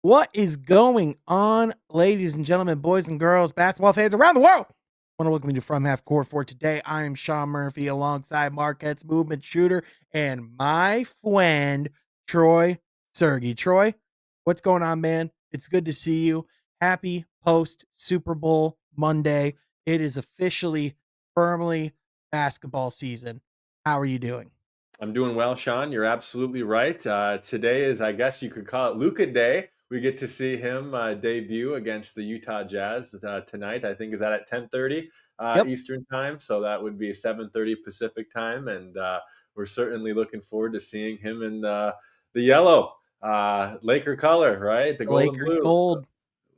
What is going on, ladies and gentlemen, boys and girls, basketball fans around the world? I want to welcome you to From Half Court for today. I am Sean Murphy alongside Marquette's movement shooter and my friend Troy Sergey. Troy, what's going on, man? It's good to see you. Happy post Super Bowl Monday. It is officially, firmly basketball season. How are you doing? I'm doing well, Sean. You're absolutely right. Today is, I guess you could call it Luka Day. We get to see him debut against the Utah Jazz tonight. I think is that at 10:30 Yep. Eastern time, so that would be 7:30 Pacific time, and we're certainly looking forward to seeing him in the yellow Laker color, right? The The gold and Lakers blue. gold.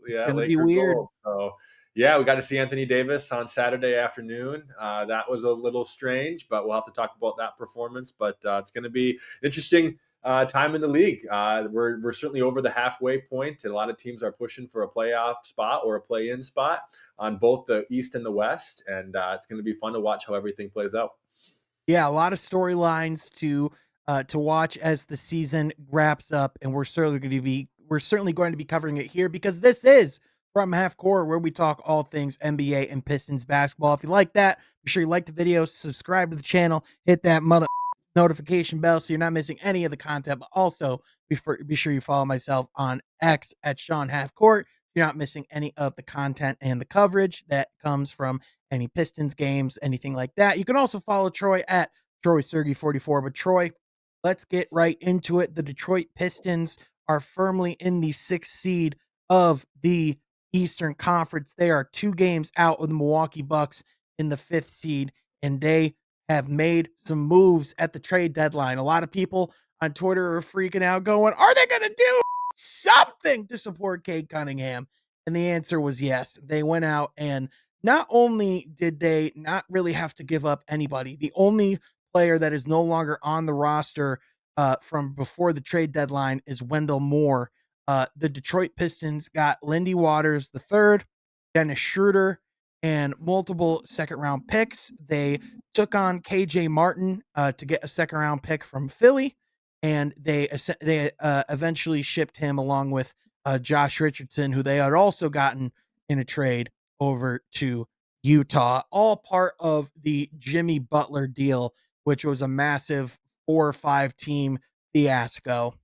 It's Yeah, going to be Laker weird. gold. So, yeah, we got to see Anthony Davis on Saturday afternoon. That was a little strange, but we'll have to talk about that performance. But it's going to be interesting time in the league. We're certainly over the halfway point, and a lot of teams are pushing for a playoff spot or a play-in spot on both the East and the West, and it's going to be fun to watch how everything plays out. Yeah, a lot of storylines to watch as the season wraps up, and we're certainly going to be covering it here because this is From Half Court, where we talk all things NBA and Pistons basketball. If you like that, be sure you like the video, subscribe to the channel, hit that mother notification bell so you're not missing any of the content. But also be sure you follow myself on X at Sean Half Court. You're not missing any of the content and the coverage that comes from any Pistons games, anything like that. You can also follow Troy at Troy Sergey 44. But Troy, let's get right into it. The Detroit Pistons are firmly in the sixth seed of the Eastern Conference. They are 2 games out of the Milwaukee Bucks in the fifth seed, and they have made some moves at the trade deadline. A lot of people on Twitter are freaking out, going, "Are they going to do something to support Cade Cunningham?" And the answer was yes. They went out, and not only did they not really have to give up anybody, the only player that is no longer on the roster from before the trade deadline is Wendell Moore. The Detroit Pistons got Lindy Waters the third, Dennis Schroeder, and multiple second round picks. They took on KJ Martin to get a second round pick from Philly, and they eventually shipped him along with Josh Richardson, who they had also gotten in a trade over to Utah, all part of the Jimmy Butler deal, which was a massive 4 or 5 team fiasco.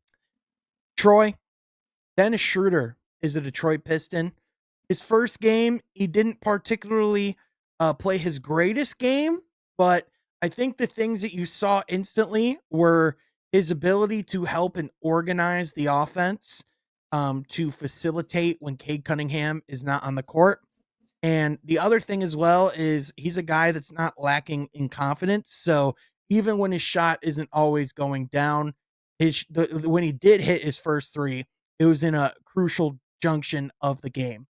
Troy, Dennis Schroeder is a Detroit Piston. His first game, he didn't particularly play his greatest game, but I think the things that you saw instantly were his ability to help and organize the offense, to facilitate when Cade Cunningham is not on the court. And the other thing as well is he's a guy that's not lacking in confidence. So even when his shot isn't always going down, when he did hit his first three, it was in a crucial junction of the game.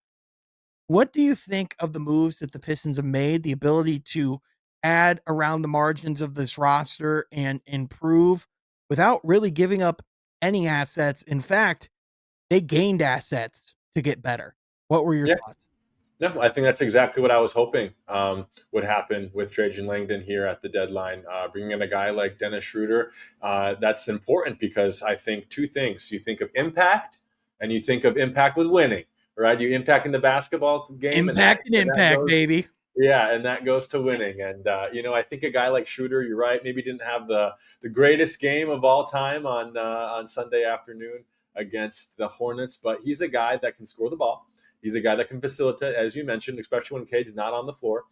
What do you think of the moves that the Pistons have made, the ability to add around the margins of this roster and improve without really giving up any assets? In fact, they gained assets to get better. What were your Yeah. thoughts? No, I think that's exactly what I was hoping would happen with Trajan Langdon here at the deadline. Bringing in a guy like Dennis Schroeder, that's important because I think two things. You think of impact and you think of impact with winning, right? You impact in the basketball game and that, Impact and and that impact, goes, baby. yeah, and that goes to winning. And, I think a guy like Schroeder, you're right, maybe didn't have the greatest game of all time on Sunday afternoon against the Hornets, but he's a guy that can score the ball. He's a guy that can facilitate, as you mentioned, especially when Cade's not on the floor.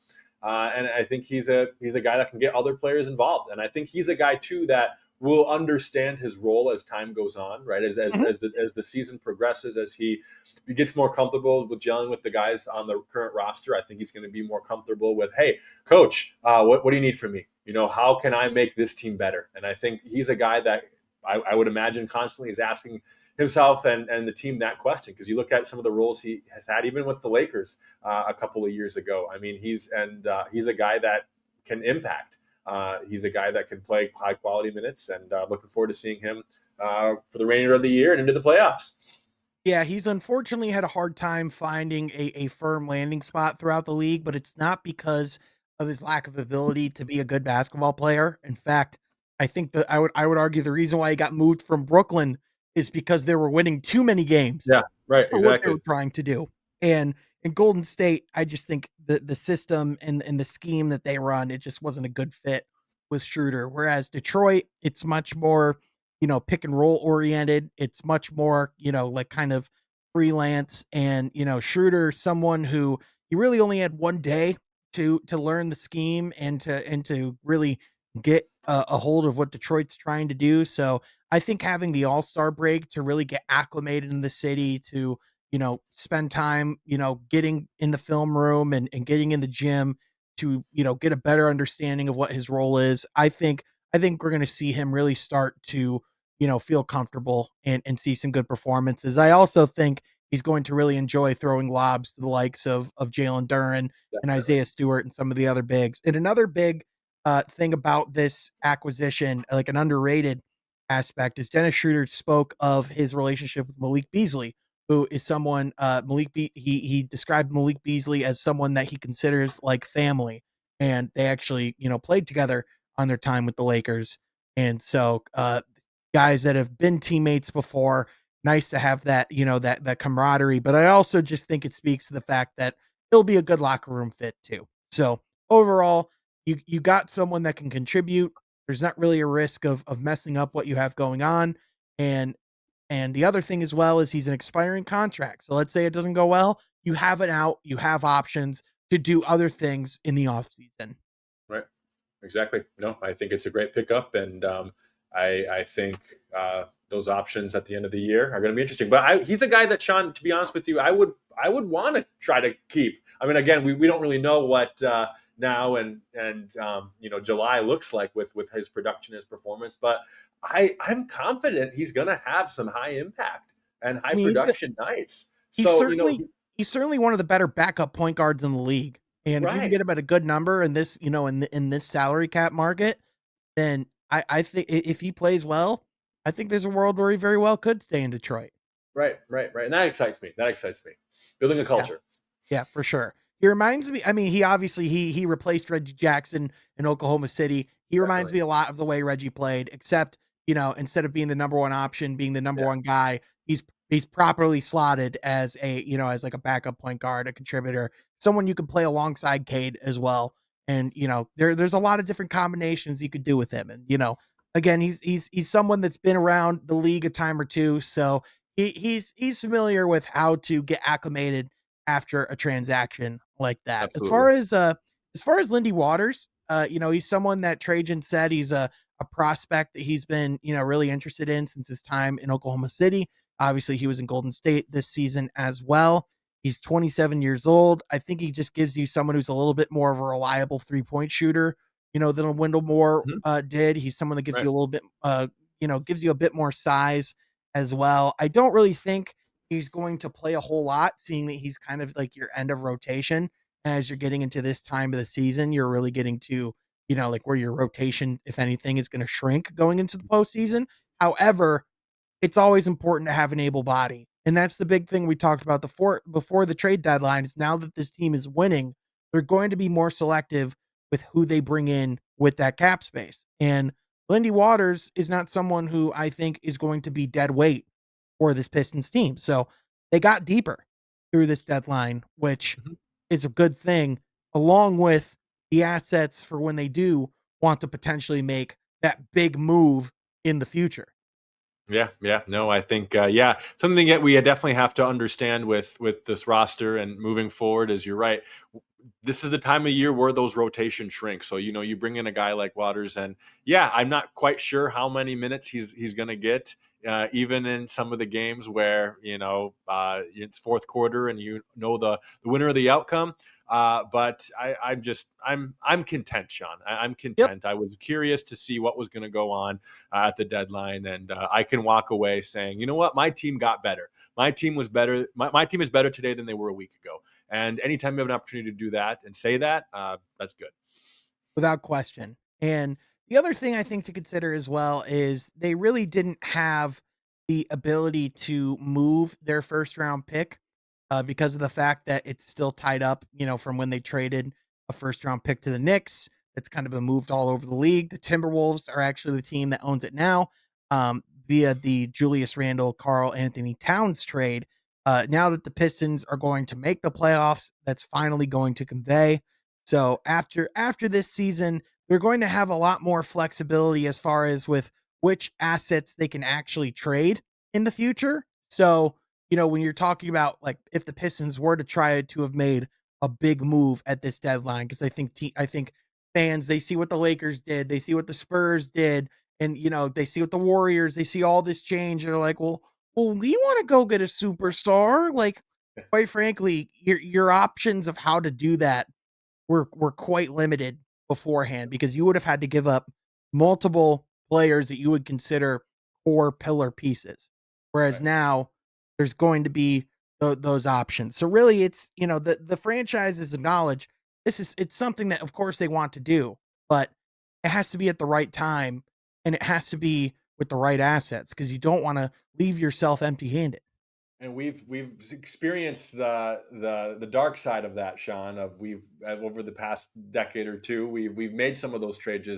And I think he's a guy that can get other players involved. And I think he's a guy too that will understand his role as time goes on, right? Mhm. As the season progresses, as he gets more comfortable with gelling with the guys on the current roster, I think he's going to be more comfortable with, hey, coach, what do you need from me? How can I make this team better? And I think he's a guy that I would imagine constantly is asking himself and the team that question, because you look at some of the roles he has had even with the Lakers a couple of years ago. I mean, he's a guy that can impact. He's a guy that can play high quality minutes, and looking forward to seeing him for the remainder of the year and into the playoffs. Yeah, he's unfortunately had a hard time finding a firm landing spot throughout the league, but it's not because of his lack of ability to be a good basketball player. In fact, I think that I would argue the reason why he got moved from Brooklyn is because they were winning too many games. Yeah, Right. for what they Exactly. were trying to do. And in Golden State, I just think the system and the scheme that they run, it just wasn't a good fit with Schroeder. Whereas Detroit, it's much more, pick and roll oriented. It's much more, like kind of freelance. And, Schroeder, someone who he really only had one day to learn the scheme and to really get a hold of what Detroit's trying to do. So I think having the All-Star break to really get acclimated in the city, to spend time, getting in the film room and getting in the gym to, get a better understanding of what his role is. I think we're going to see him really start to, feel comfortable and see some good performances. I also think he's going to really enjoy throwing lobs to the likes of Jalen Duren and Definitely. Isaiah Stewart and some of the other bigs. And another big thing about this acquisition, like an underrated aspect, is Dennis Schroeder spoke of his relationship with Malik Beasley, who is someone he described Malik Beasley as someone that he considers like family, and they actually played together on their time with the Lakers, and so guys that have been teammates before, nice to have that that camaraderie. But I also just think it speaks to the fact that he'll be a good locker room fit too. So overall, you got someone that can contribute. There's not really a risk of messing up what you have going on, and the other thing as well is he's an expiring contract. So let's say it doesn't go well, you have it out, you have options to do other things in the offseason. Right. Exactly. No, I think it's a great pickup, and I think those options at the end of the year are going to be interesting. But he's a guy that, Sean, to be honest with you, I would want to try to keep. I mean, again, we don't really know what now and July looks like with his production, his performance, but I'm confident he's going to have some high impact and I high mean, production nights. he's So certainly he's certainly one of the better backup point guards in the league. And if you can right. get him at a good number in this, in this salary cap market, then I think if he plays well, I think there's a world where he very well could stay in Detroit. Right, right, right. And that excites me. That excites me. Building a Yeah. culture. Yeah, for sure. He reminds me, I mean, he obviously he replaced Reggie Jackson in Oklahoma City. He reminds Definitely. me a lot of the way Reggie played, except, instead of being the number one option, being the number Yeah. one guy, he's properly slotted as as like a backup point guard, a contributor, someone you can play alongside Cade as well. And there's a lot of different combinations you could do with him. And again, he's someone that's been around the league a time or two, so he's familiar with how to get acclimated after a transaction like that. Absolutely. As far as Lindy Waters, he's someone that Trajan said he's a prospect that he's been, really interested in since his time in Oklahoma City. Obviously, he was in Golden State this season as well. He's 27 years old. I think he just gives you someone who's a little bit more of a reliable three-point shooter, than Wendell Moore Mhm. did. He's someone that gives Right. you a little bit, gives you a bit more size as well. I don't really think he's going to play a whole lot, seeing that he's kind of like your end of rotation. As you're getting into this time of the season, you're really getting to, like where your rotation, if anything, is going to shrink going into the postseason. However, it's always important to have an able body. And that's the big thing we talked about before the trade deadline is now that this team is winning, they're going to be more selective with who they bring in with that cap space. And Lindy Waters is not someone who I think is going to be dead weight for this Pistons team. So they got deeper through this deadline, which Mhm. is a good thing, along with the assets for when they do want to potentially make that big move in the future. Yeah, yeah. No, I think yeah, something that we definitely have to understand with this roster and moving forward is you're right. This is the time of year where those rotations shrink. So you bring in a guy like Waters, and yeah, I'm not quite sure how many minutes he's going to get. Even in some of the games where it's fourth quarter and the winner of the outcome. But I'm content, Sean. I'm Yep. content. I was curious to see what was going to go on at the deadline, and I can walk away saying, you know what, my team got better. My team was better. My team is better today than they were a week ago. And anytime you have an opportunity to do that and say that, that's good. Without question. And the other thing I think to consider as well is they really didn't have the ability to move their first round pick because of the fact that it's still tied up, from when they traded a first round pick to the Knicks. It's kind of been moved all over the league. The Timberwolves are actually the team that owns it now via the Julius Randle, Carl Anthony Towns trade. now that the Pistons are going to make the playoffs, that's finally going to convey. So after this season, they're going to have a lot more flexibility as far as with which assets they can actually trade in the future. So, when you're talking about like if the Pistons were to try to have made a big move at this deadline, because I think fans, they see what the Lakers did, they see what the Spurs did, and they see what the Warriors, they see all this change, and they're like, well, we want to go get a superstar. Like, quite frankly, your options of how to do that were quite limited beforehand because you would have had to give up multiple players that you would consider core pillar pieces. Whereas Right. now there's going to be those options. So really it's, the franchises acknowledge it's something that of course they want to do, but it has to be at the right time and it has to be with the right assets because you don't want to leave yourself empty-handed. And we've experienced the dark side of that, Sean. Of we've over the past decade or two, we've made some of those trades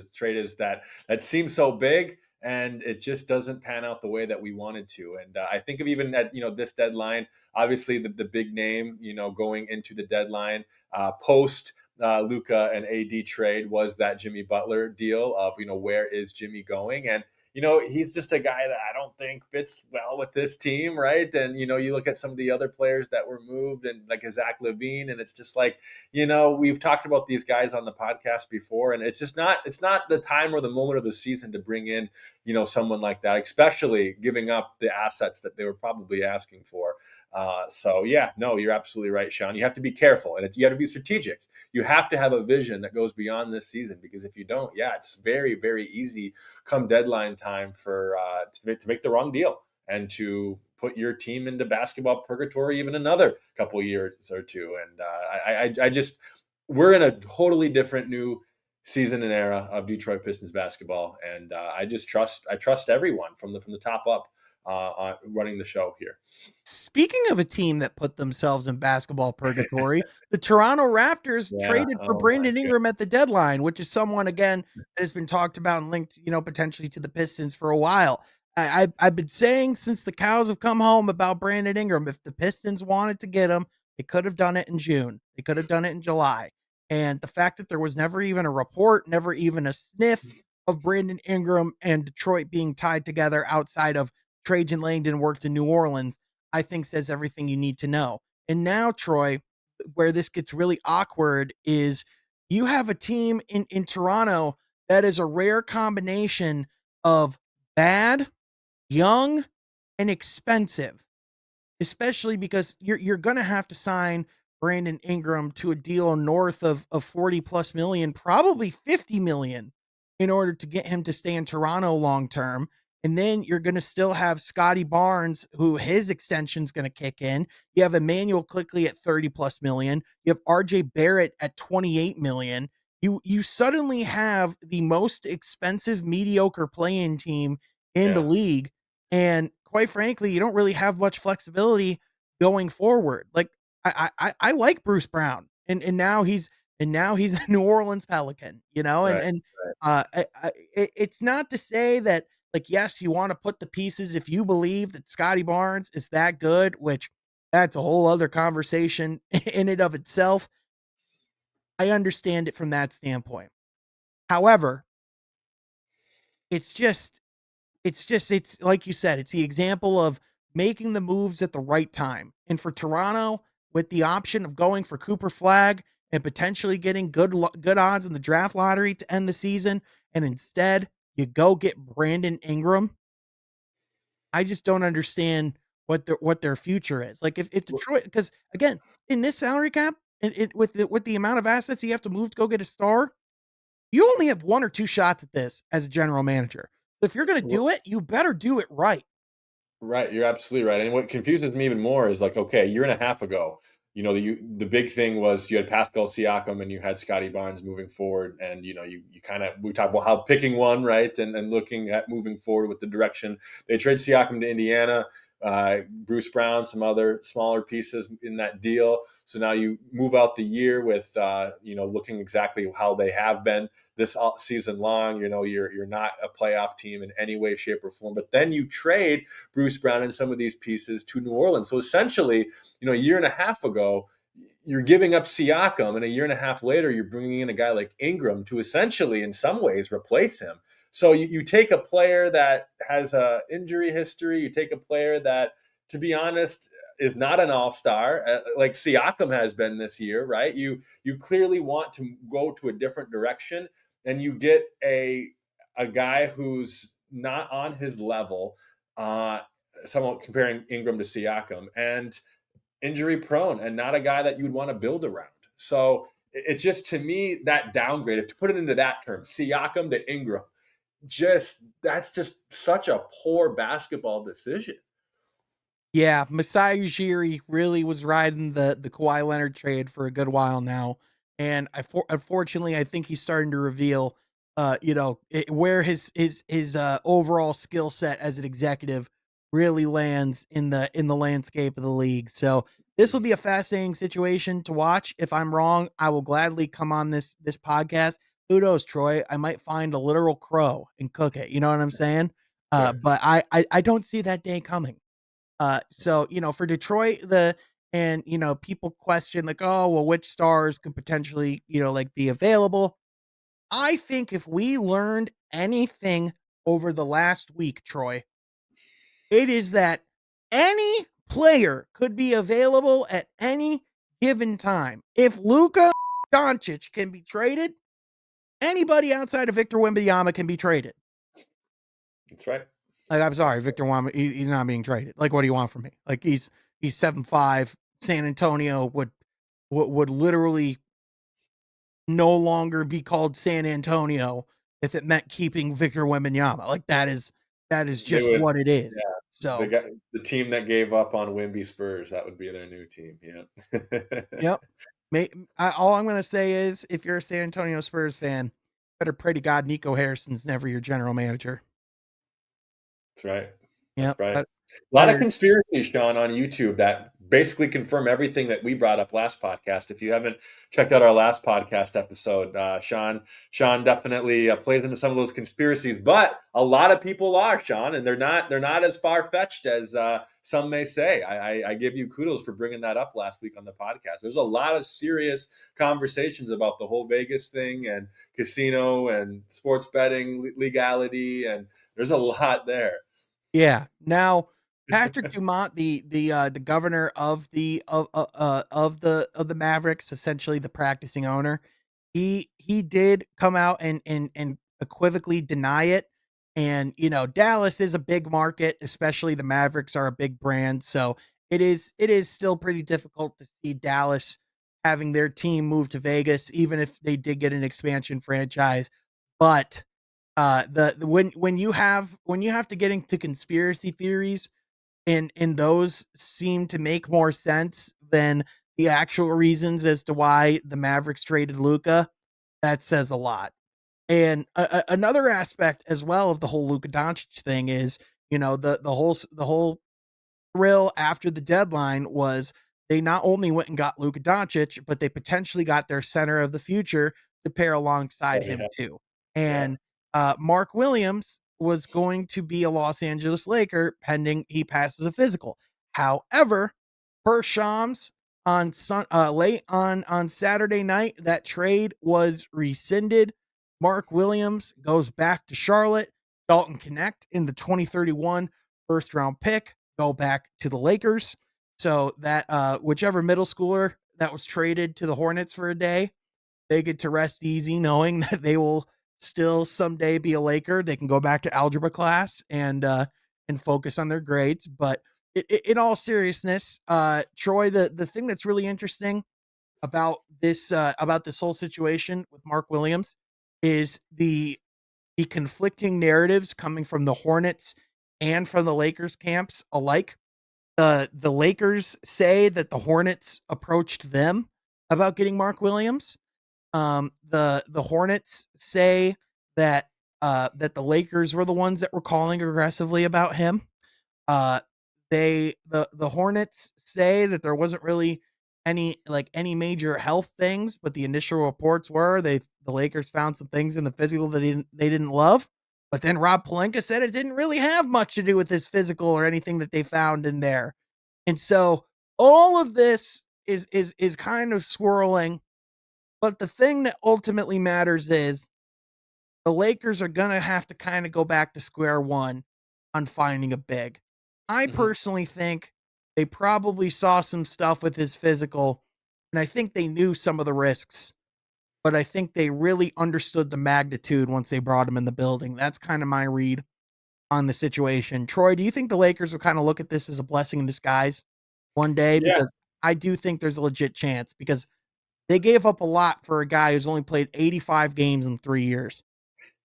that seem so big, and it just doesn't pan out the way that we wanted to. And I think of even at this deadline, obviously the big name going into the deadline post. Luca and AD trade was that Jimmy Butler deal of where is Jimmy going, and he's just a guy that I don't think fits well with this team, right? And you look at some of the other players that were moved, and like a Zach Levine, and it's just like, we've talked about these guys on the podcast before, and it's not the time or the moment of the season to bring in, someone like that, especially giving up the assets that they were probably asking for. So yeah, no, you're absolutely right, Sean. You have to be careful, and you have to be strategic. You have to have a vision that goes beyond this season, because if you don't, yeah, it's very, very easy come deadline time for to make the wrong deal and to put your team into basketball purgatory even another couple years or two. And I just we're in a totally different new season and era of Detroit Pistons basketball, and I trust everyone from the top up running the show here. Speaking of a team that put themselves in basketball purgatory, the Toronto Raptors Yeah. traded for Oh my Brandon god. Ingram at the deadline, which is someone again that has been talked about and linked, potentially to the Pistons for a while. I've been saying since the cows have come home about Brandon Ingram. If the Pistons wanted to get him, they could have done it in June. They could have done it in July. And the fact that there was never even a report, never even a sniff of Brandon Ingram and Detroit being tied together outside of Trajan Langdon worked in New Orleans, I think says everything you need to know. And now, Troy, where this gets really awkward is you have a team in Toronto that is a rare combination of bad, young, and expensive, especially because you're going to have to sign Brandon Ingram to a deal north of 40 plus million, probably 50 million in order to get him to stay in Toronto long term. And then you're going to still have Scotty Barnes, who his extension's going to kick in. You have Emmanuel Quickly at 30 plus million. You have RJ Barrett at 28 million. You suddenly have the most expensive mediocre playing team in the Yeah. league, and quite frankly, you don't really have much flexibility going forward. Like I like Bruce Brown, and now he's a New Orleans Pelican, and Right. and Right. it's not to say that like yes, you want to put the pieces if you believe that Scotty Barnes is that good, which that's a whole other conversation in and of itself. I understand it from that standpoint. However, it's just it's like you said, it's the example of making the moves at the right time. And for Toronto, with the option of going for Cooper Flag and potentially getting good odds in the draft lottery to end the season, and instead you go get Brandon Ingram, I just don't understand what their future is. Like if Detroit, because again, in this salary cap, and with the amount of assets you have to move to go get a star, you only have one or two shots at this as a general manager. So if you're going to Well, do it, you better do it right. right, you're absolutely right. And what confuses me even more is like, okay, a year and a half ago, the big thing was you had Pascal Siakam and you had Scotty Barnes moving forward, and you kind of we talked about how picking one right and looking at moving forward with the direction they trade Siakam to Indiana. Bruce Brown, some other smaller pieces in that deal. So now you move out the year with looking exactly how they have been this season long. You're not a playoff team in any way, shape, or form. But then you trade Bruce Brown and some of these pieces to New Orleans. So essentially, a year and a half ago, you're giving up Siakam, and a year and a half later, you're bringing in a guy like Ingram to essentially, in some ways, replace him. So you take a player that has a injury history. You take a player that, to be honest, is not an all-star like Siakam has been this year, right? You clearly want to go to a different direction, and you get a guy who's not on his level. Someone comparing Ingram to Siakam, and injury prone, and not a guy that you would want to build around. So it's just, to me, that downgrade, if to put it into that term, Siakam to Ingram, that's just such a poor basketball decision. Yeah, Masai Ujiri really was riding the Kawhi Leonard trade for a good while now, and unfortunately, I think he's starting to reveal, where his overall skill set as an executive really lands in the landscape of the league. So this will be a fascinating situation to watch. If I'm wrong, I will gladly come on this podcast. Who knows, Troy? I might find a literal crow and cook it. You know what I'm saying? Sure. But I don't see that day coming. So, for Detroit, people question like, oh, well, which stars could potentially, like be available. I think if we learned anything over the last week, Troy, it is that any player could be available at any given time. If Luka Doncic can be traded, anybody outside of Victor Wembanyama can be traded. That's right. Like, I'm sorry, Victor Wembanyama, he's not being traded. Like, what do you want from me? Like, he's 7'5". San Antonio would literally no longer be called San Antonio if it meant keeping Victor Wembanyama. Like, that is They just would, what it is. yeah. The So, guy, the team that gave up on Wimby Spurs, that would be their new team. Yeah. yep. All I'm gonna say is, if you're a San Antonio Spurs fan, better pray to God Nico Harrison's never your general manager. That's right. That's Yep. right. A lot of Better. conspiracies, Sean, on YouTube that basically confirm everything that we brought up last podcast. If you haven't checked out our last podcast episode, Sean definitely plays into some of those conspiracies. But a lot of people are, Sean, and they're not as far fetched as some may say. I give you kudos for bringing that up last week on the podcast. There's a lot of serious conversations about the whole Vegas thing and casino and sports betting legality, and there's a lot there. Yeah. Now, Patrick Dumont, the governor of the Mavericks, essentially the practicing owner, he did come out and equivocally deny it. And Dallas is a big market, especially the Mavericks are a big brand, so it is still pretty difficult to see Dallas having their team move to Vegas, even if they did get an expansion franchise. But the when you have to get into conspiracy theories, and those seem to make more sense than the actual reasons as to why the Mavericks traded Luka, that says a lot. And another aspect as well of the whole Luka Doncic thing is, the whole thrill after the deadline was they not only went and got Luka Doncic, but they potentially got their center of the future to pair alongside Oh, him yeah. too. Yeah. And Mark Williams was going to be a Los Angeles Laker pending he passes a physical. However, per Shams late on Saturday night, that trade was rescinded. Mark Williams goes back to Charlotte. Dalton Connect in the 2031 first round pick go back to the Lakers. So that whichever middle schooler that was traded to the Hornets for a day, they get to rest easy knowing that they will still someday be a Laker. They can go back to algebra class and focus on their grades. But in all seriousness, Troy, the thing that's really interesting about this whole situation with Mark Williams is the conflicting narratives coming from the Hornets and from the Lakers camps alike. The Lakers say that the Hornets approached them about getting Mark Williams. The Hornets say that the Lakers were the ones that were calling aggressively about him. Uh, The Hornets say that there wasn't really any major health things, but the initial reports were the Lakers found some things in the physical that they didn't love. But then Rob Pelinka said it didn't really have much to do with his physical or anything that they found in there. And so all of this is kind of swirling, but the thing that ultimately matters is the Lakers are going to have to kind of go back to square one on finding a big. I Mhm. personally think they probably saw some stuff with his physical, and I think they knew some of the risks, but I think they really understood the magnitude once they brought him in the building. That's kind of my read on the situation. Troy, do you think the Lakers will kind of look at this as a blessing in disguise one day? Yeah. Because I do think there's a legit chance because they gave up a lot for a guy who's only played 85 games in 3 years.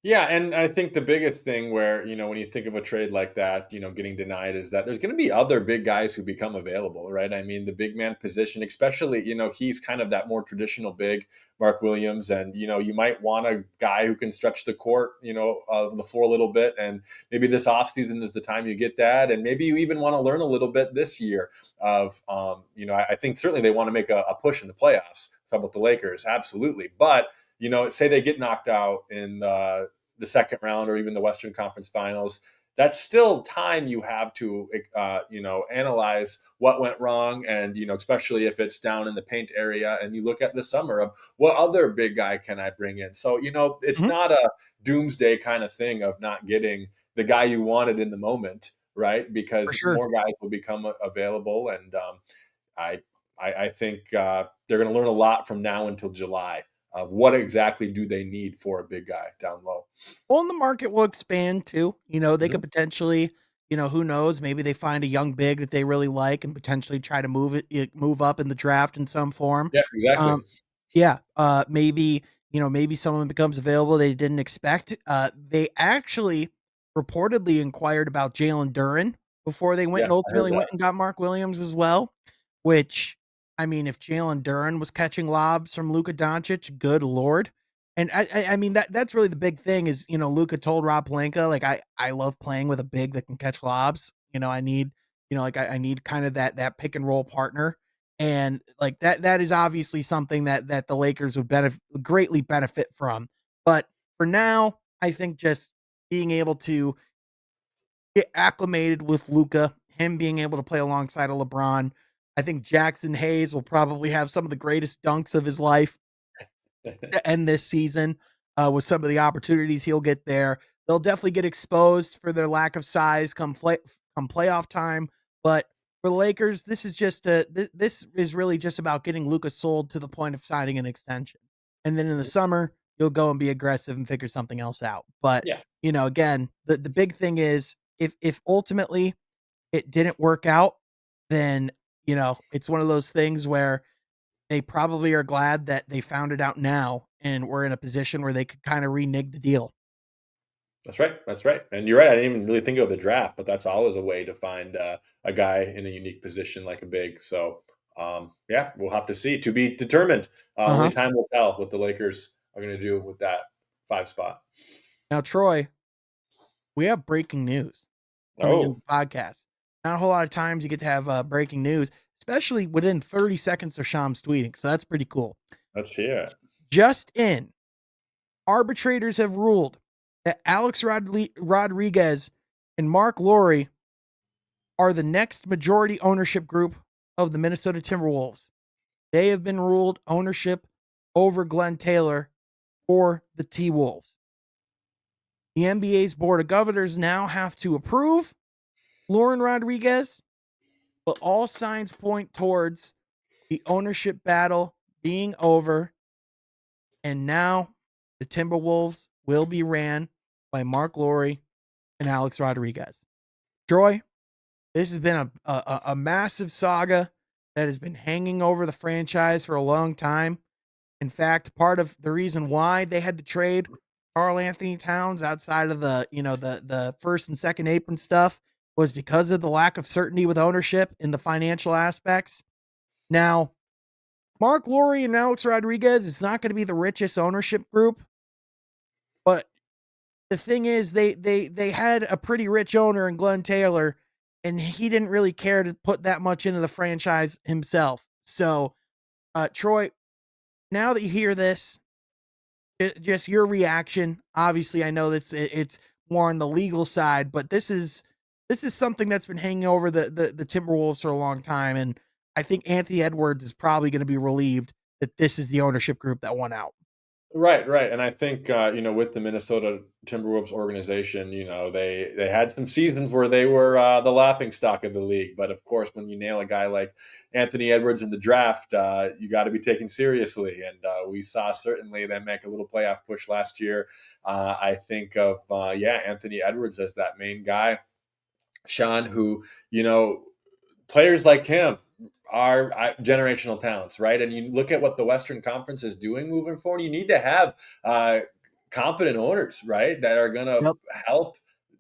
Yeah, and I think the biggest thing where, when you think of a trade like that, getting denied is that there's going to be other big guys who become available, right? I mean, the big man position, especially, he's kind of that more traditional big Mark Williams. And, you might want a guy who can stretch the court, the floor a little bit. And maybe this offseason is the time you get that. And maybe you even want to learn a little bit this year of, I think certainly they want to make a push in the playoffs. Talk about the Lakers, absolutely. But, say they get knocked out in the second round or even the Western Conference Finals. That's still time you have to, analyze what went wrong, and especially if it's down in the paint area, and you look at the summer of what other big guy can I bring in. So it's Mhm, not a doomsday kind of thing of not getting the guy you wanted in the moment, right? for Because sure. more guys will become available, and I I think they're going to learn a lot from now until July of what exactly do they need for a big guy down low. Well, and the market will expand too. They Mhm. could potentially, who knows, maybe they find a young big that they really like and potentially try to move up in the draft in some form. Yeah, exactly. Um, yeah, maybe, maybe someone becomes available they didn't expect. They actually reportedly inquired about Jalen Duren before they went Yeah, and I heard ultimately that. went and got Mark Williams as well, which, I mean, if Jalen Duren was catching lobs from Luka Doncic, good lord. And I mean that's really the big thing is, Luka told Rob Pelinka, like, I love playing with a big that can catch lobs. I need, like I need kind of that pick and roll partner. And like that is obviously something that the Lakers would greatly benefit from. But for now, I think just being able to get acclimated with Luka, him being able to play alongside a LeBron. I think Jackson Hayes will probably have some of the greatest dunks of his life to end this season with some of the opportunities he'll get there. They'll definitely get exposed for their lack of size come playoff time. But for the Lakers, this is really just about getting Luka sold to the point of signing an extension, and then in the summer you'll go and be aggressive and figure something else out. But Yeah, again, the big thing is if ultimately it didn't work out, then it's one of those things where they probably are glad that they found it out now and we're in a position where they could kinda renege the deal. that's right. That's right. And you're right. I didn't even really think of the draft, but that's always a way to find a guy in a unique position like a big. So, yeah, we'll have to see. To be determined. Only Uh-huh. time will tell what the Lakers are going to do with that 5 spot. Now, Troy, we have breaking news coming into Oh, the podcast. Not a whole lot of times you get to have, breaking news, especially within 30 seconds of Shams tweeting, so that's pretty cool. let's hear it. Just in, arbitrators have ruled that Rodriguez and Mark Lowry are the next majority ownership group of the Minnesota Timberwolves. They have been ruled ownership over Glenn Taylor for the T Wolves. The NBA's Board of Governors now have to approve Lauren Rodriguez, but all signs point towards the ownership battle being over. And now the Timberwolves will be ran by Mark Lowry and Alex Rodriguez. Troy, this has been a massive saga that has been hanging over the franchise for a long time. In fact, part of the reason why they had to trade Karl Anthony Towns outside of the first and second apron stuff was because of the lack of certainty with ownership in the financial aspects. Now, Mark Lowry and Alex Rodriguez is not going to be the richest ownership group, but the thing is they had a pretty rich owner in Glenn Taylor, and he didn't really care to put that much into the franchise himself. So, Troy, now that you hear this, just your reaction. Obviously, I know it's more on the legal side, but this is something that's been hanging over the Timberwolves for a long time, and I think Anthony Edwards is probably going to be relieved that this is the ownership group that won out. Right, right, and I think, with the Minnesota Timberwolves organization, they had some seasons where they were, the laughing stock of the league, but of course, when you nail a guy like Anthony Edwards in the draft, you gotta be taken seriously, and, we saw certainly them make a little playoff push last year. I think of, Anthony Edwards as that main guy, Sean, who, you know players like him are generational talents, right? And you look at what the Western Conference is doing moving forward. You need to have uh, competent owners, right, that are going to Yep. help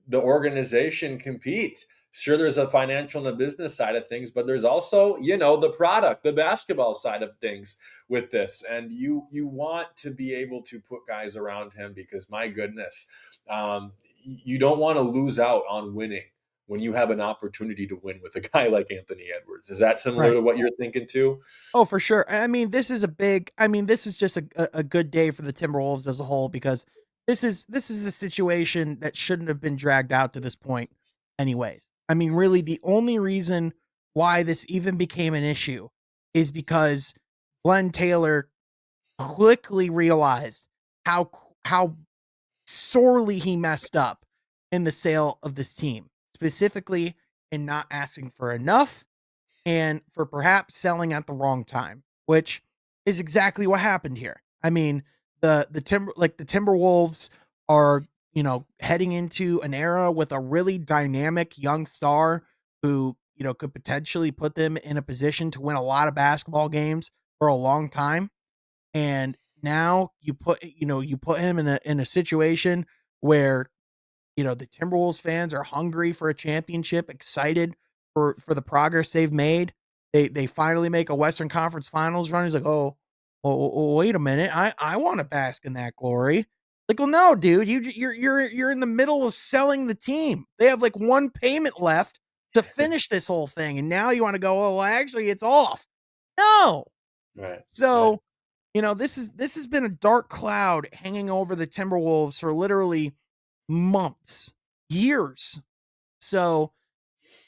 the organization compete. Sure, there's a financial and a business side of things, but there's also, the product, the basketball side of things with this. And you want to be able to put guys around him because, my goodness, you don't want to lose out on winning when you have an opportunity to win with a guy like Anthony Edwards. Is that similar Right. to what you're thinking too? Oh, for sure. I mean, this is just a good day for the Timberwolves as a whole because this is a situation that shouldn't have been dragged out to this point anyways. I mean, really the only reason why this even became an issue is because Glenn Taylor quickly realized how sorely he messed up in the sale of this team, specifically in not asking for enough and for perhaps selling at the wrong time, which is exactly what happened here. I mean, the Timberwolves are, heading into an era with a really dynamic young star who, could potentially put them in a position to win a lot of basketball games for a long time. And now you put him in a situation where the Timberwolves fans are hungry for a championship, excited for the progress they've made. They finally make a Western Conference Finals run. He's like, oh, wait a minute, I want to bask in that glory. Like, well, no, dude, you're in the middle of selling the team. They have like one payment left to finish this whole thing, and now you want to go, oh, well, actually, it's off. No, Right, right, so this has been a dark cloud hanging over the Timberwolves for literally months, years. So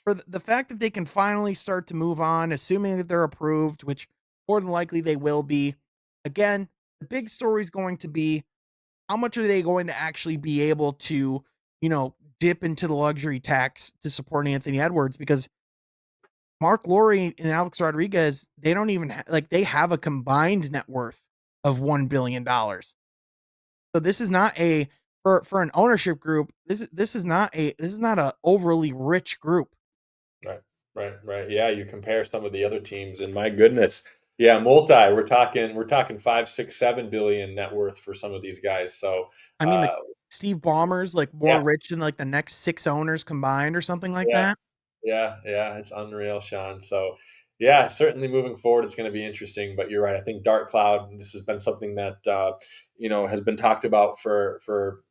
for the fact that they can finally start to move on, assuming that they're approved, which more than likely they will be, again, the big story is going to be how much are they going to actually be able to, dip into the luxury tax to support Anthony Edwards because Mark Laurie and Alex Rodriguez, they don't even like they have a combined net worth of $1 billion. So this is not a for an ownership group. This is not a overly rich group. right, right, right. Yeah, you compare some of the other teams, and my goodness, yeah, multi. We're talking 5, 6, 7 billion net worth for some of these guys. So, I mean, the uh, Steve Ballmer's like more yeah, rich than like the next six owners combined or something like yeah, that. yeah, yeah. It's unreal, Sean. So, yeah, certainly moving forward, it's going to be interesting. But you're right. I think Dark Cloud. This has been something that has been talked about for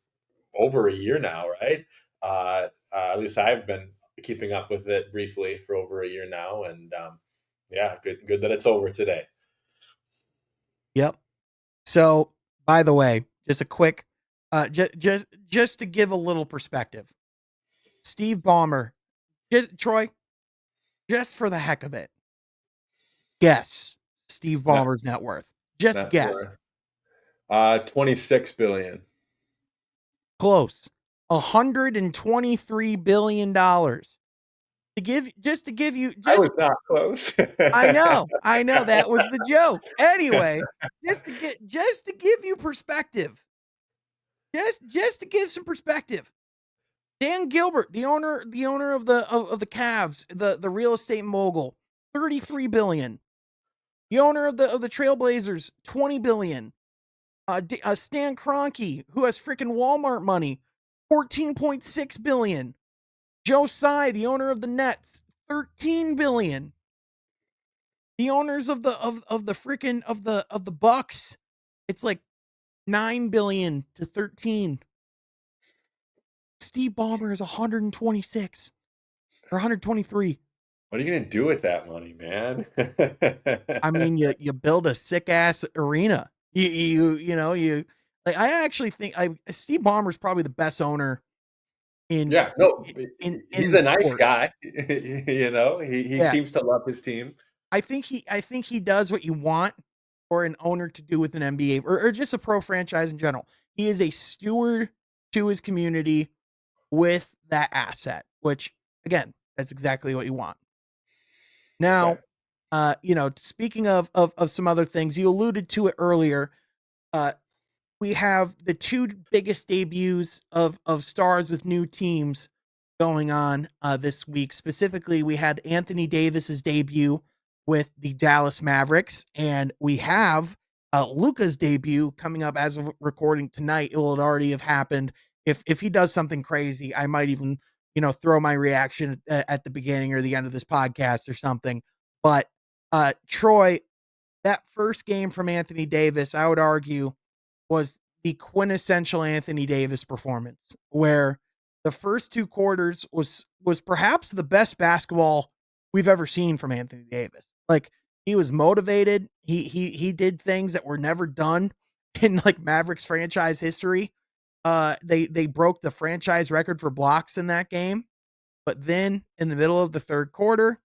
over a year now, right? At least I've been keeping up with it briefly for over a year now, and yeah, good that it's over today. Yep. So, by the way, just a quick, just to give a little perspective, Steve Ballmer, Troy, just for the heck of it, guess Steve Net Ballmer's net worth. Just net guess. worth 26 billion. Close. $123 billion. I Just was not close. I know that was the joke. Anyway, just to give you perspective. Just to give some perspective. Dan Gilbert, the owner of the Cavs, the real estate mogul, 33 billion. The owner of the Trailblazers, 20 billion. Stan Kroenke, who has freaking Walmart money, 14.6 billion. Joe Tsai, the owner of the Nets, 13 billion. The owners of the freaking of the Bucks, it's like 9 billion to 13. Steve Ballmer is 126. They're 123. What are you gonna do with that money, man? I mean, you build a sick ass arena. You know, you like I actually think I Steve Ballmer's probably the best owner in Yeah, no, in he's the a nice sport. guy. He Yeah. seems to love his team. I think he does what you want for an owner to do with an NBA or just a pro franchise in general. He is a steward to his community with that asset, which again, that's exactly what you want. Okay. Now, speaking of some other things, you alluded to it earlier. Uh, we have the two biggest debuts of stars with new teams going on this week. Specifically, we had Anthony Davis's debut with the Dallas Mavericks, and we have Luca's debut coming up as of recording tonight. It will already have happened. If he does something crazy, I might even throw my reaction at the beginning or the end of this podcast or something. But Troy, that first game from Anthony Davis, I would argue was the quintessential Anthony Davis performance, where the first two quarters was perhaps the best basketball we've ever seen from Anthony Davis. Like he was motivated. He did things that were never done in like Mavericks franchise history. They broke the franchise record for blocks in that game. But then in the middle of the third quarter,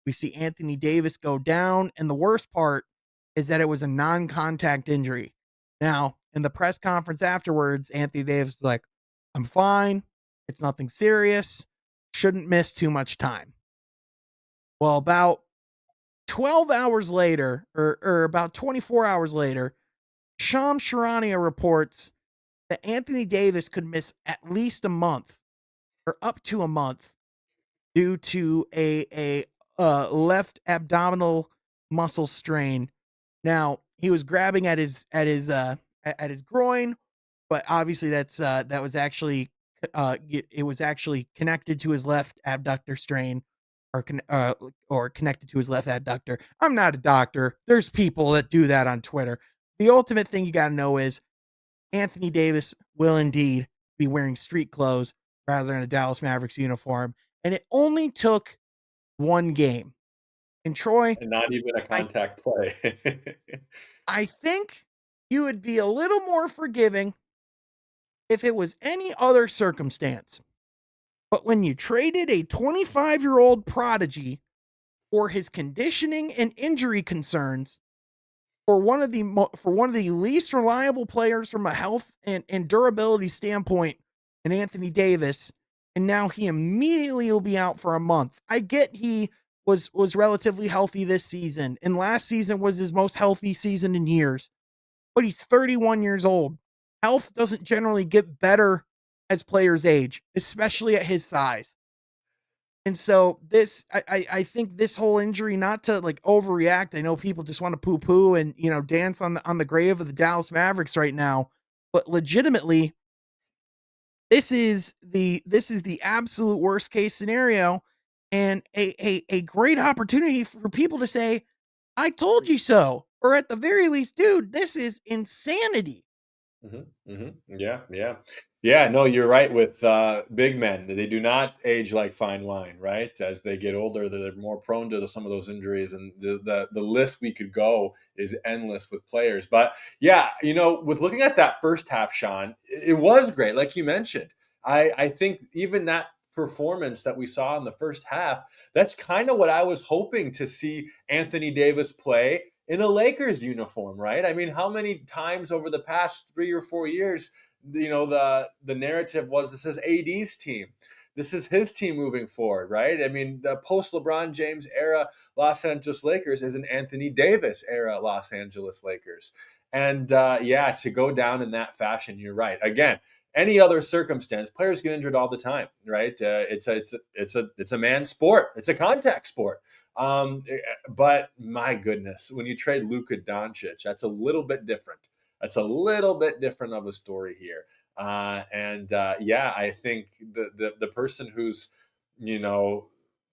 we see Anthony Davis go down. And the worst part is that it was a non contact injury. Now, in the press conference afterwards, Anthony Davis is like, I'm fine. It's nothing serious. Shouldn't miss too much time. Well, about 12 hours later, or about 24 hours later, Shams Charania reports that Anthony Davis could miss at least a month or up to a month due to a left abdominal muscle strain. Now he was grabbing at his groin, but obviously that was actually it was actually connected to his left abductor strain or connected to his left adductor. I'm not a doctor. There's people that do that on Twitter. The ultimate thing you got to know is Anthony Davis will indeed be wearing street clothes rather than a Dallas Mavericks uniform. And it only took one game. And Troy, And not even a I contact play. I think you would be a little more forgiving if it was any other circumstance. But when you traded a 25-year-old prodigy for his conditioning and injury concerns for one of the least reliable players from a health and durability standpoint in Anthony Davis, and now he immediately will be out for a month. I get he was relatively healthy this season, and last season was his most healthy season in years. But he's 31 years old. Health doesn't generally get better as players age, especially at his size. And so I think this whole injury, not to like overreact. I know people just want to poo poo and dance on the grave of the Dallas Mavericks right now, but legitimately, this is the absolute worst case scenario, and a great opportunity for people to say, "I told you so," or at the very least, dude, this is insanity. Mhm, mhm. Yeah, yeah. Yeah, no, you're right with, big men. They do not age like fine wine, right? As they get older, they're more prone to some of those injuries, and the list we could go is endless with players. But, yeah, with looking at that first half, Sean, it was great, like you mentioned. I think even that performance that we saw in the first half, that's kinda what I was hoping to see Anthony Davis play in a Lakers uniform, right? I mean, how many times over the past 3 or 4 years, the narrative was this is AD's team. This is his team moving forward, right? I mean, the post LeBron James era Los Angeles Lakers is an Anthony Davis era Los Angeles Lakers. And yeah, to go down in that fashion, you're right. Again, any other circumstance, players get injured all the time, right? It's a man's sport. It's a contact sport. But my goodness, when you trade Luka Doncic, that's a little bit different. That's a little bit different of a story here. And yeah, I think the person who's you know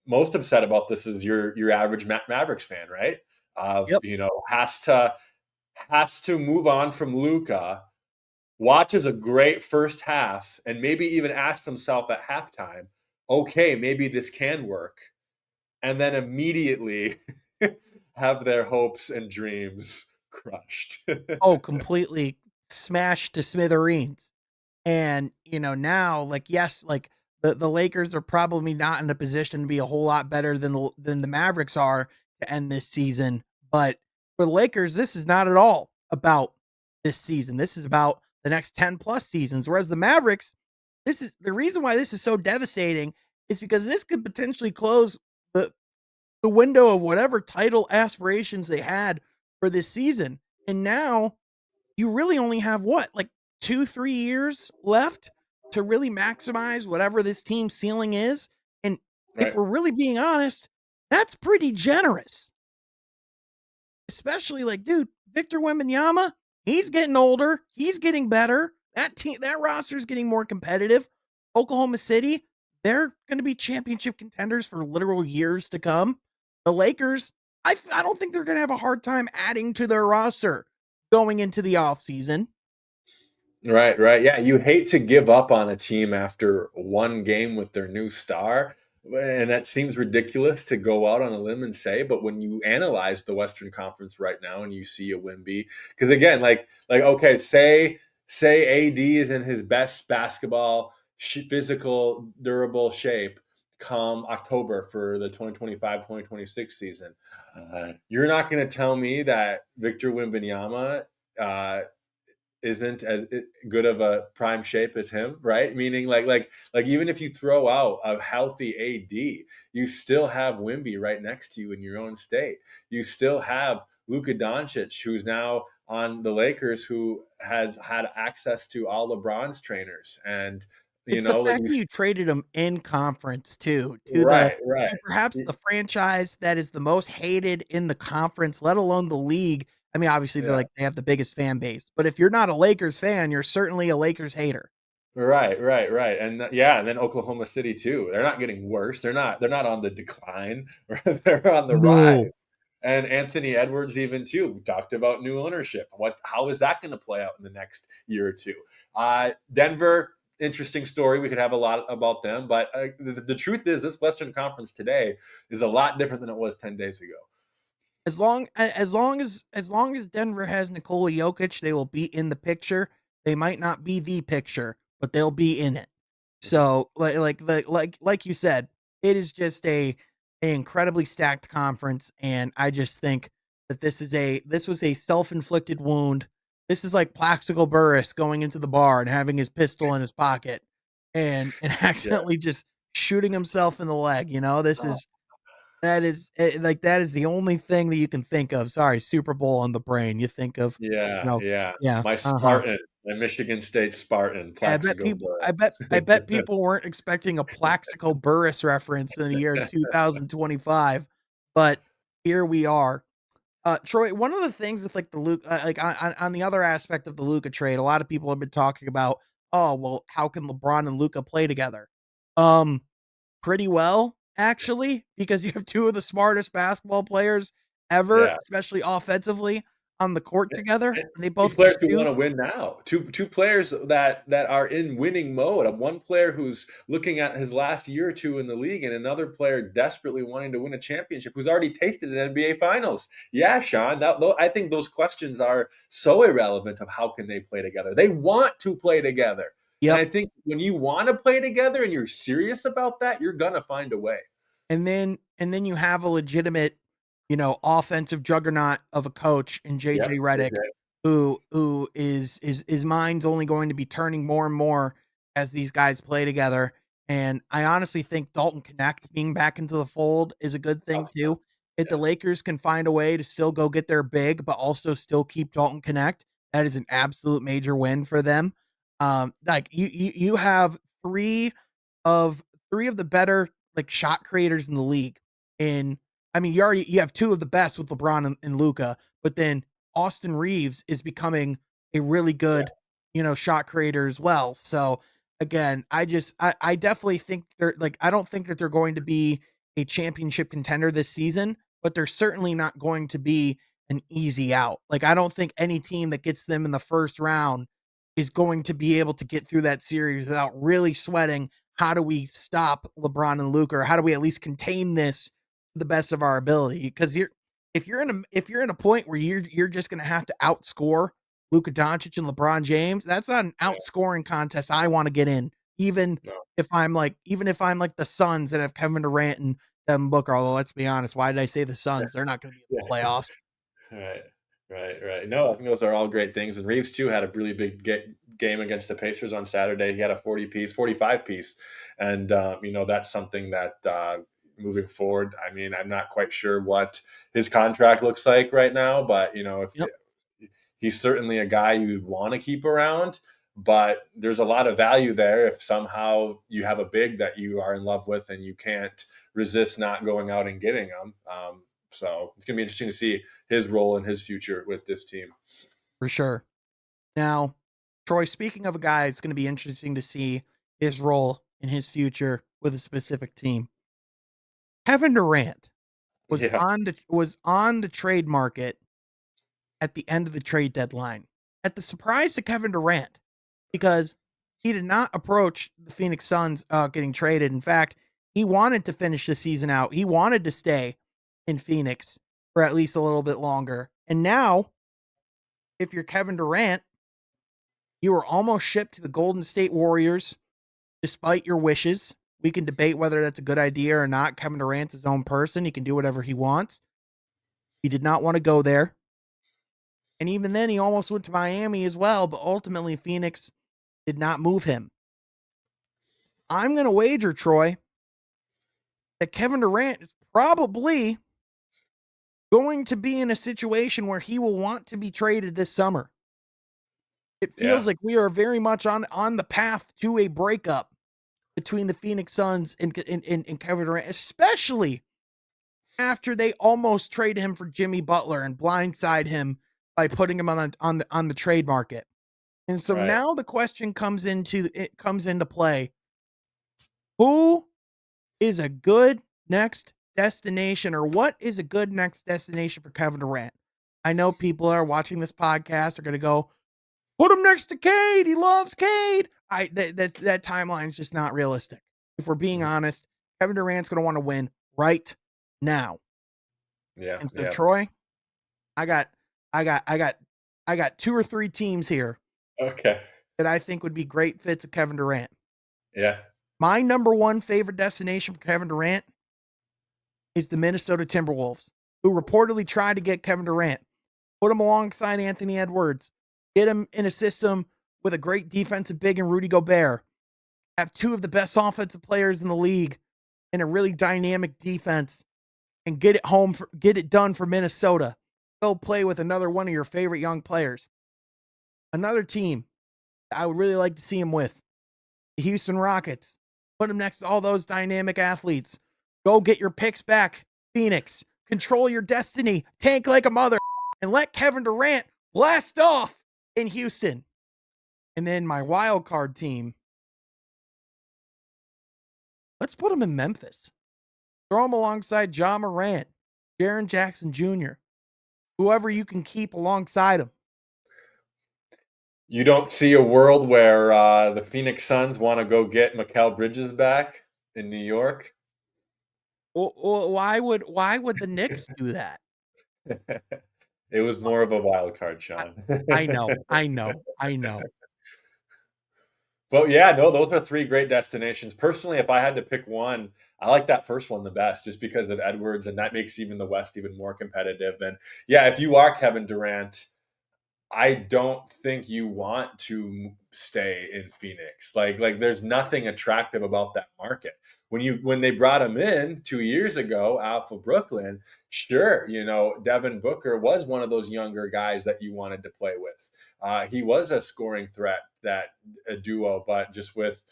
most upset about this is your average Mavericks fan, right? Of Yep. has to move on from Luka, watches a great first half, and maybe even asks himself at halftime, okay, maybe this can work, and then immediately have their hopes and dreams crushed. Oh, completely smashed to smithereens. And, now, like, yes, like the Lakers are probably not in a position to be a whole lot better than the Mavericks are to end this season. But for the Lakers, this is not at all about this season. This is about the next 10 plus seasons. Whereas the Mavericks, this is the reason why this is so devastating is because this could potentially close the the window of whatever title aspirations they had for this season. And now you really only have what, like 2, 3 years left to really maximize whatever this team's ceiling is. And if Right. we're really being honest, that's pretty generous. Especially like, dude, Victor Wembanyama, he's getting older, he's getting better. That roster is getting more competitive. Oklahoma City, they're going to be championship contenders for literal years to come. The Lakers, I don't think they're going to have a hard time adding to their roster going into the offseason. Right, right. Yeah, you hate to give up on a team after one game with their new star. And that seems ridiculous to go out on a limb and say, but when you analyze the Western Conference right now and you see a Wimby, because again, like okay, say AD is in his best basketball physical durable shape come October for the 2025-2026 season. You're not going to tell me that Victor Wembanyama uh, isn't as good of a prime shape as him, right? Meaning like even if you throw out a healthy AD, you still have Wimby right next to you in your own state. You still have Luka Doncic, who's now on the Lakers, who has had access to all LeBron's trainers, and It's the like fact you, that you traded him in conference too, right, right. to perhaps the franchise that is the most hated in the conference, let alone the league. I mean, obviously Yeah. they have the biggest fan base, but if you're not a Lakers fan, you're certainly a Lakers hater. Right, right, right, and yeah, and then Oklahoma City too. They're not getting worse. They're not on the decline. They're on the rise. No. And Anthony Edwards even too. We talked about new ownership. How is that going to play out in the next year or two? Denver, interesting story. We could have a lot about them, but the truth is, this Western Conference today is a lot different than it was 10 days ago. As long as Denver has Nikola Jokic, they will be in the picture. They might not be the picture, but they'll be in it. Mhm. So like you said, it is just an incredibly stacked conference, and I just think that this was a self-inflicted wound. This is like Plaxico Burress going into the bar and having his pistol in his pocket and Yeah. accidentally just shooting himself in the leg. That is the only thing that you can think of. Sorry, Super Bowl on the brain. You think of, you Yeah, know yeah. yeah, My uh-huh. Spartan, my Michigan State Spartan, Yeah, Plaxico I bet Burress. people weren't expecting a Plaxico Burress reference in the year 2025, but here we are. Troy, one of the things with like the Luke, like on the other aspect of the Luca trade, a lot of people have been talking about, oh well, how can LeBron and Luca play together? Um, Pretty well, actually, because you have two of the smartest basketball players ever, Yeah. especially offensively, on the court together, And and they 2 both can players who shoot. wanna win now. Two players that are in winning mode. One player who's looking at his last year or 2 in the league, and another player desperately wanting to win a championship who's already tasted an NBA Finals. Yeah, Sean, that tho I think those questions are so irrelevant of how can they play together. They want to play together, and I Yep. think when you wanna play together and you're serious about that, you're gonna find a way. And then you have a legitimate, offensive juggernaut of a coach in Yep, JJ JJ. Redick, who is his mind's only going to be turning more and more as these guys play together. And I honestly think Dalton Connect being back into the fold is a good thing Helps them. too. If the Yeah. Lakers can find a way to still go get their big, but also still keep Dalton Connect, that is an absolute major win for them. Like you have of three of the better like shot creators in the league. In I mean, you have two of the best with LeBron and Luca, but then Austin Reeves is becoming a really Yeah. good, shot creator as well. So again, I definitely think they're like I don't think that they're going to be a championship contender this season, but they're certainly not going to be an easy out. Like I don't think any team that gets them in the first round is going to be able to get through that series without really sweating how do we stop LeBron and Luka, or how do we at least contain this to the best of our ability? Because if you're in a point where you're just gonna have to outscore Luka Doncic and LeBron James, that's not an Yeah, outscoring contest I want to get in. Even no. even if I'm like the Suns and have Kevin Durant and Devin Booker, although let's be honest, why did I say the Suns? They're not gonna be in Yeah. the playoffs. Right, right. No, I think those are all great things. And Reeves too had a really big game against the Pacers on Saturday. He had a 40 piece, 45 piece, and that's something that moving forward. I mean, I'm not quite sure what his contract looks like right now, but if Yep, he's certainly a guy you'd want to keep around. But there's a lot of value there if somehow you have a big that you are in love with and you can't resist not going out and getting them. So it's going to be interesting to see his role and his future with this team. for sure. Now, Troy, speaking of a guy, it's going to be interesting to see his role in his future with a specific team. Kevin Durant Yeah, was on the trade market at the end of the trade deadline. At the surprise to Kevin Durant, because he did not approach the Phoenix Suns getting traded. In fact, he wanted to finish the season out. He wanted to stay in Phoenix for at least a little bit longer. And now, if you're Kevin Durant, you were almost shipped to the Golden State Warriors despite your wishes. We can debate whether that's a good idea or not. Kevin Durant's his own person. He can do whatever he wants. He did not want to go there. And even then, he almost went to Miami as well, but ultimately, Phoenix did not move him. I'm going to wager, Troy, that Kevin Durant is probably going to be in a situation where he will want to be traded this summer. It feels yeah, like we are very much on the path to a breakup between the Phoenix Suns and Kevin Durant, especially after they almost trade him for Jimmy Butler and blindside him by putting him on the trade market. And so right. now the question comes into play. Who is a good next destination, or what is a good next destination for Kevin Durant? I know people are watching this podcast are going to go, put him next to Cade. He loves Cade. That timeline is just not realistic. If we're being Mhm. honest, Kevin Durant's going to want to win right now. Yeah, And so, yeah. Troy, I got, I got, I got, I got two or three teams here Okay. that I think would be great fits of Kevin Durant. Yeah. My number one favorite destination for Kevin Durant is the Minnesota Timberwolves, who reportedly tried to get Kevin Durant, put him alongside Anthony Edwards, get him in a system with a great defensive big and Rudy Gobert, have two of the best offensive players in the league and a really dynamic defense, and get it done for Minnesota. Go play with another one of your favorite young players. Another team I would really like to see him with, the Houston Rockets. Put him next to all those dynamic athletes. Go get your picks back, Phoenix. Control your destiny. Tank like a mother, and let Kevin Durant blast off in Houston. And then my wild card team, let's put him in Memphis. Throw him alongside John Morant, Jaren Jackson Jr., whoever you can keep alongside him. You don't see a world where the Phoenix Suns want to go get Mikal Bridges back in New York. Well, why would the Knicks do that? It was more of a wild card, I, Sean. I know. But yeah, no, those are three great destinations. Personally, if I had to pick one, I like that first one the best just because of Edwards, and that makes even the West even more competitive. And yeah, if you are Kevin Durant, I don't think you want to stay in Phoenix. Like there's nothing attractive about that market. When they brought him in 2 years ago out of Brooklyn, sure, Devin Booker was one of those younger guys that you wanted to play with. He was a scoring threat, that a duo, but just with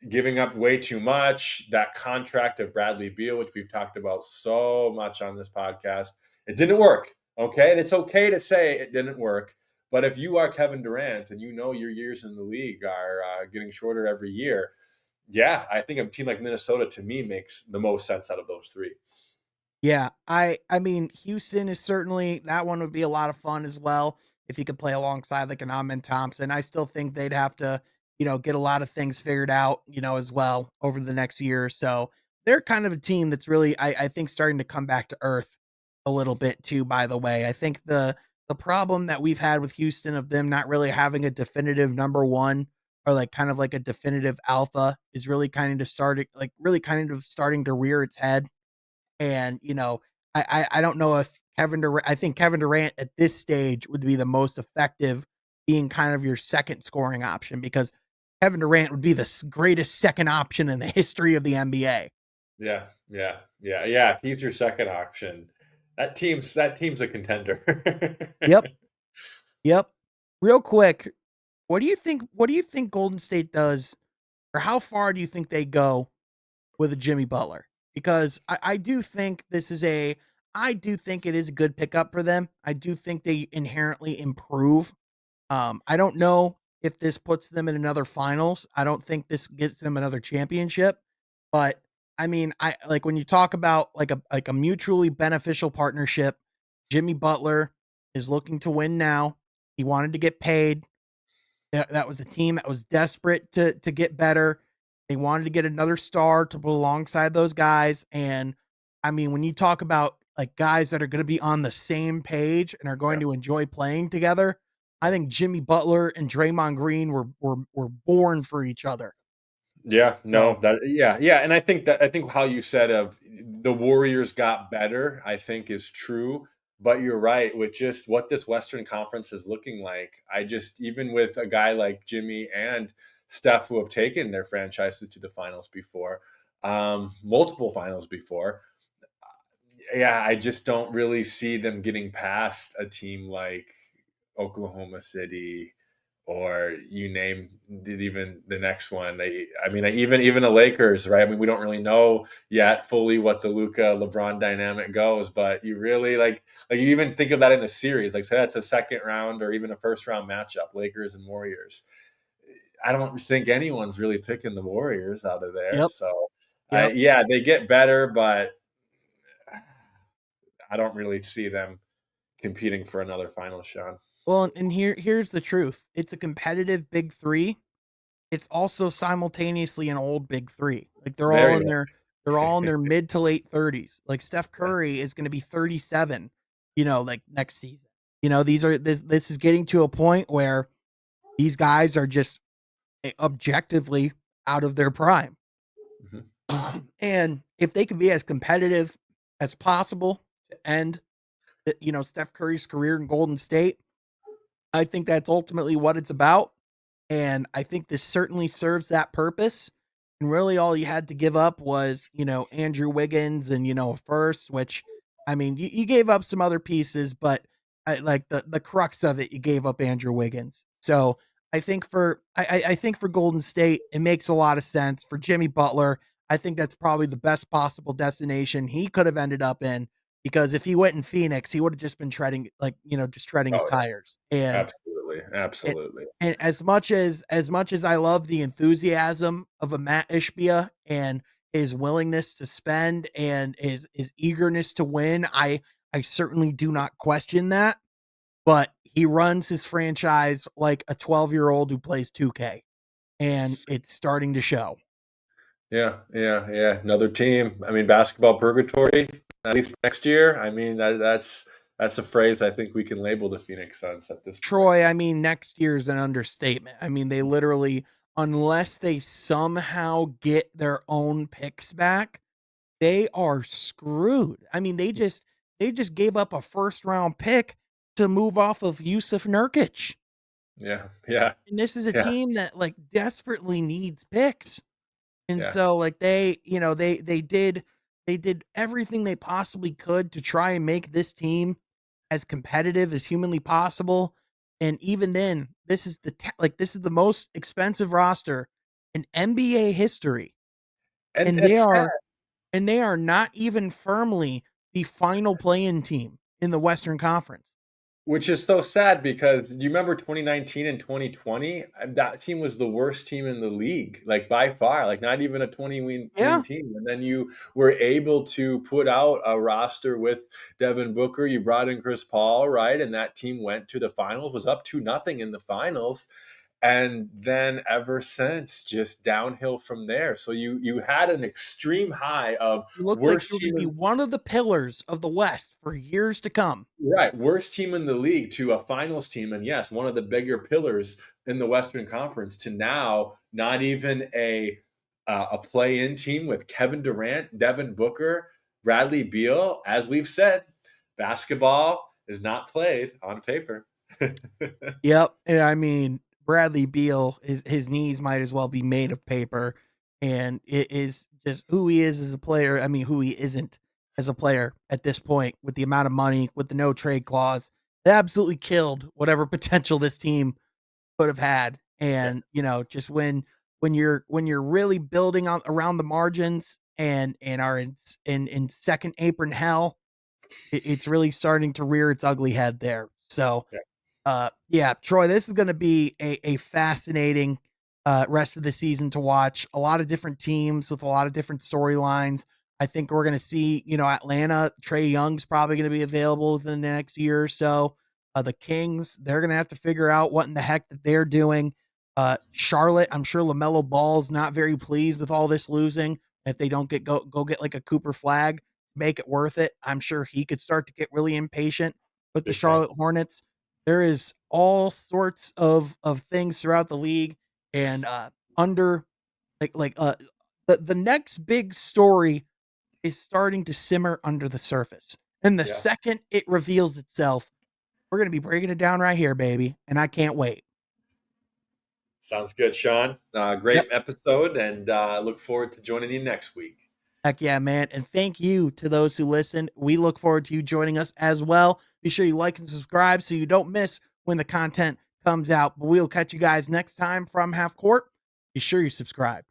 giving up way too much. That contract of Bradley Beal, which we've talked about so much on this podcast, it didn't work. Okay. And it's okay to say it didn't work. But if you are Kevin Durant and you know your years in the league are getting shorter every year, yeah, I think a team like Minnesota to me makes the most sense out of those three. Yeah, I mean, Houston is certainly that one would be a lot of fun as well if he could play alongside like an Amen Thompson. I still think they'd have to get a lot of things figured out, as well over the next year or so. They're kind of a team that's really, I think, starting to come back to earth a little bit too, by the way. I think the problem that we've had with Houston of them not really having a definitive number one or like kind of like a definitive alpha is really kind of starting like really kind of starting to rear its head. And, I don't know if Kevin Durant, I think Kevin Durant at this stage would be the most effective being kind of your second scoring option because Kevin Durant would be the greatest second option in the history of the NBA. Yeah, yeah, yeah, yeah. If he's your second option, that team's a contender. Yep. Yep. Real quick, what do you think Golden State does or how far do you think they go with a Jimmy Butler? Because I do think it is a good pickup for them. I do think they inherently improve. I don't know if this puts them in another finals. I don't think this gets them another championship, but I mean, I like when you talk about like a mutually beneficial partnership. Jimmy Butler is looking to win now. He wanted to get paid. That was a team that was desperate to get better. They wanted to get another star to put alongside those guys. And I mean, when you talk about like guys that are going to be on the same page and are going Yeah. to enjoy playing together, I think Jimmy Butler and Draymond Green were born for each other. Yeah, So, no, yeah, and I think how you said of the Warriors got better, I think is true. But you're right with just what this Western Conference is looking like. I just even with a guy like Jimmy and Steph who have taken their franchises to the finals before, multiple finals before. Yeah, I just don't really see them getting past a team like Oklahoma City, or you name even the next one. I mean, even the Lakers, right? I mean, we don't really know yet fully what the Luca LeBron dynamic goes, but you really like you even think of that in a series, like say that's a second round or even a first round matchup, Lakers and Warriors. I don't think anyone's really picking the Warriors out of there. yep, So, yep. yeah, they get better, but I don't really see them competing for another final, Sean. Well, and here's the truth. It's a competitive big 3. It's also simultaneously an old big 3. Like Very much. they're all in their mid to late 30s. Like Steph Yeah. Curry is going to be 37, like next season. This is getting to a point where these guys are just objectively out of their prime. Mhm. And if they can be as competitive as possible to end, Steph Curry's career in Golden State, I think that's ultimately what it's about. And I think this certainly serves that purpose. And really all you had to give up was, Andrew Wiggins and, a first, which I mean, you gave up some other pieces, but like the crux of it, you gave up Andrew Wiggins. So I think for Golden State, it makes a lot of sense. For Jimmy Butler, I think that's probably the best possible destination he could have ended up in because if he went in Phoenix, he would have just been treading just treading his Oh, yeah. tires. And Absolutely, and absolutely. and as much as I love the enthusiasm of a Matt Ishbia and his willingness to spend and his eagerness to win, I certainly do not question that, but he runs his franchise like a 12-year-old who plays 2K, and it's starting to show. Yeah, yeah, yeah. Another team. I mean, basketball purgatory. At least next year. I mean, that's a phrase I think we can label the Phoenix Suns at this point. Troy, I mean, next year's an understatement. I mean, they literally, unless they somehow get their own picks back, they are screwed. I mean, they just gave up a first round pick to move off of Yusuf Nurkic. Yeah, yeah, And this is a yeah, team that like desperately needs picks. And yeah. so like they did everything they possibly could to try and make this team as competitive as humanly possible. And even then, this is the most expensive roster in NBA history. And And they it's sad. are and they are not even firmly the final play-in team in the Western Conference. Which is so sad because do you remember 2019 and 2020? That team was the worst team in the league, like by far, like not even a 20 win Yeah. team. And then you were able to put out a roster with Devin Booker. You brought in Chris Paul, right? And that team went to the finals, was up 2-0 in the finals. and then ever since, just downhill from there. So you had an extreme high of You looked like worst you were team gonna be in one of the pillars of the West for years to come. right, worst team in the league to a finals team, and yes, one of the bigger pillars in the Western Conference to now not even a play-in team with Kevin Durant, Devin Booker, Bradley Beal. As we've said, basketball is not played on paper. Yep, and I mean, Bradley Beal, his knees might as well be made of paper, and it is just who he is as a player. I mean, who he isn't as a player at this point with the amount of money, with the no trade clause. It absolutely killed whatever potential this team could have had. Yeah, And, just when you're really building on around the margins and are in second apron hell, it's really starting to rear its ugly head there. So yeah, yeah, Troy, this is going to be a fascinating rest of the season to watch. A lot of different teams with a lot of different storylines. I think we're going to see, Atlanta, Trey Young's probably going to be available within the next year or so. The Kings, they're going to have to figure out what in the heck that they're doing. Charlotte, I'm sure LaMelo Ball's not very pleased with all this losing. If they don't go get like a Cooper Flag, make it worth it. I'm sure he could start to get really impatient with the big time. Charlotte Hornets. There is all sorts of things throughout the league, and under like the next big story is starting to simmer under the surface. And the Yeah. second it reveals itself, we're going to be breaking it down right here, baby, and I can't wait. Sounds good, Sean. Yep. Great episode, and look forward to joining you next week. Heck yeah, man. And thank you to those who listen. We look forward to you joining us as well. Be sure you like and subscribe so you don't miss when the content comes out. But we'll catch you guys next time from Half Court. Be sure you subscribe.